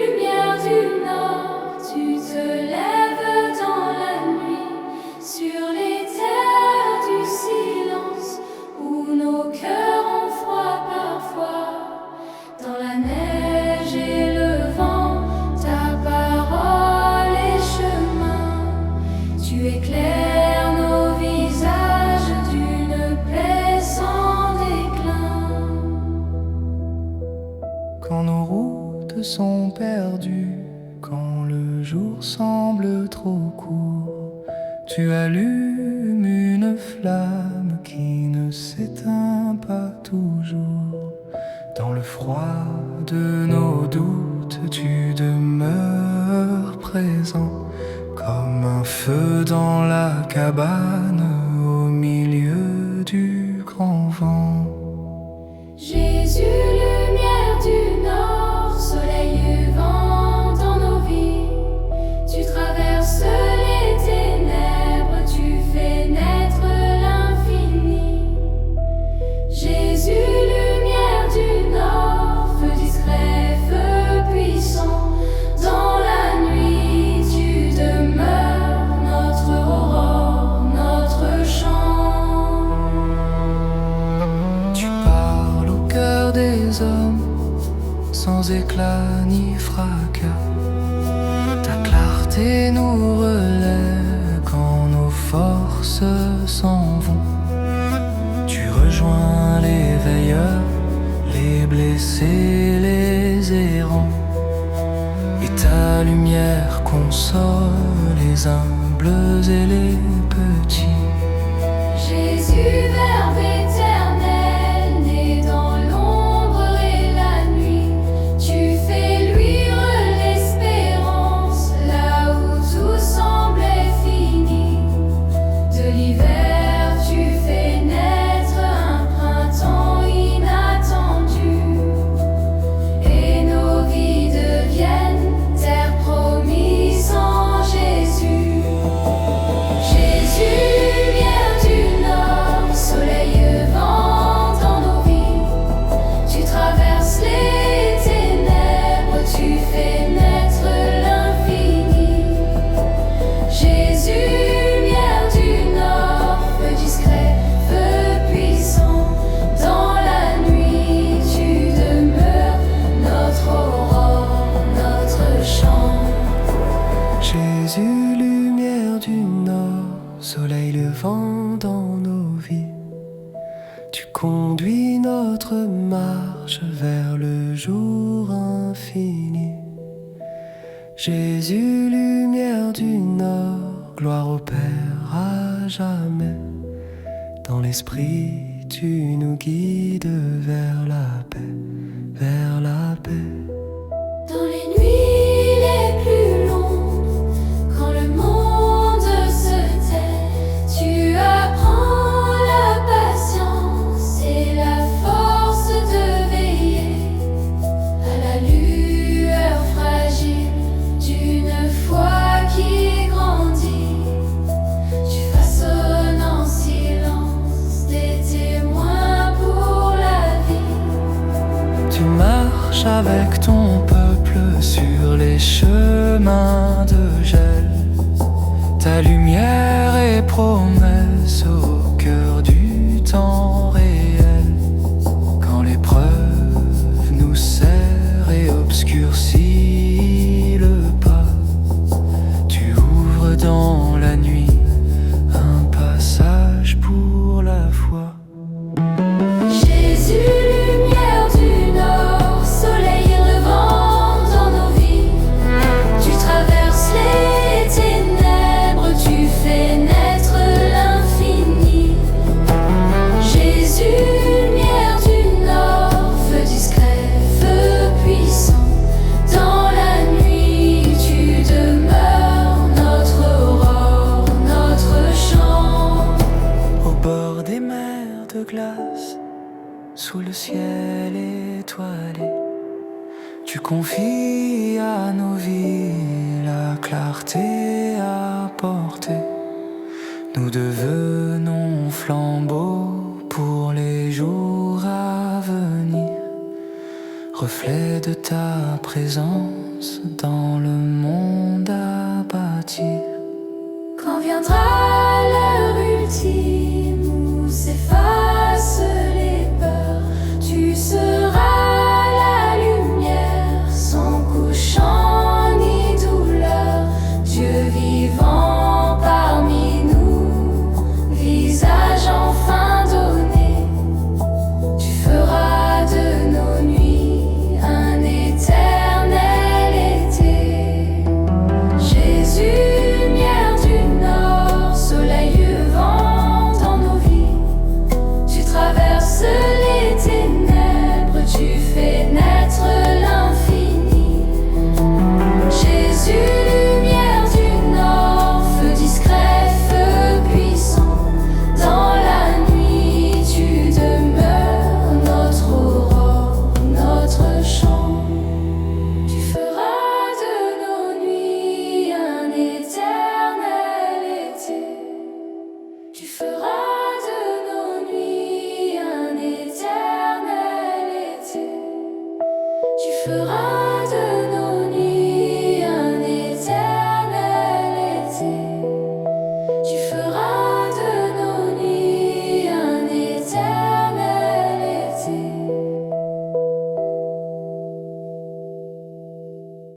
lumière du Nord, tu te lèves dans la nuit, sur les terres du silence, où nos cœurs ont froid parfois, dans la neige et le vent, ta parole est chemin, tu éclaires nos visages d'une paix sans déclin. Quand nos routes sont perdues, quand le jour semble trop court, tu allumes une flamme qui ne s'éteint pas toujours. Dans le froid de nos doutes, tu demeures présent, comme un feu dans la cabane au milieu du grand vent. Jésus, lumière du Nord, soleil et vent dans nos vies, tu traverses les ténèbres, tu fais naître l'infini. Jésus, lumière du Nord, feu discret, feu puissant, dans la nuit tu demeures, notre aurore, notre chant. Tu parles au cœur des hommes, sans éclat ni fracas. Ta clarté nous relève quand nos forces s'en vont. Tu rejoins les veilleurs, les blessés, les errants. Et ta lumière console les humbles et les petits. Jésus, Verbe éternel, né dans l'ombre et la nuit, tu fais luire l'espérance, là où tout semblait fini. De l'hiver, tu fais naître un printemps inattendu, et nos vies deviennent terre promise en Jésus. Jésus, lumière du Nord, soleil et vent dans nos vies, tu traverses les ténèbres, tu fais naître l'infini. Jésus, lumière du Nord, feu discret, feu puissant, dans la nuit tu demeures, notre aurore, notre chant. Jésus, lumière du Nord, soleil levant dans nos vies, tu conduis notre marche vers le jour infini. Jésus, lumière du Nord, gloire au Père à jamais. Dans l'esprit, tu nous guides vers la paix, vers la paix. Dans les nuits les plus longues, quand le monde se tait, tu apprends la patience et la force de veiller à la lueur fragile d'une foi qui grandit. Tu façonnes en silence des témoins pour la vie. Tu marches avec ton peuple sur les chemins de gel. Ta lumière est promesse au cœur du temps réel. Quand l'épreuve nous serre et obscurcit le pas, tu ouvres dans la nuit un passage pour la foi. Jésus, lumière du Nord, soleil et vent dans nos vies, tu traverses les ténèbres, tu fais naître l'infini. Jésus, lumière du Nord, feu discret, feu puissant, dans la nuit tu demeures, notre aurore, notre chant. Au bord des mers de glace, sous le ciel étoilé, tu confies à nos vies la clarté apportée. Nous devenons flambeaux pour les jours à venir, reflet de ta présence silence dans le monde à bâtir. Quand viendra l'heure ultime où s'effacent les peurs, tu seras la lumière sans couchant ni douleur. Dieu vivant parmi nous, visage enfin donné, tu feras de nos nuits un éternel été. Jésus, lumière du nord, soleil levant dans nos vies, tu traverses les ténèbres, tu fais naître l'infini. Jésus, lumière du nord, feu discret, feu puissant, dans la nuit tu demeures, notre aurore, notre chant. Tu feras de nos nuits un éternel été. Tu feras de nos nuits un éternel été. Tu feras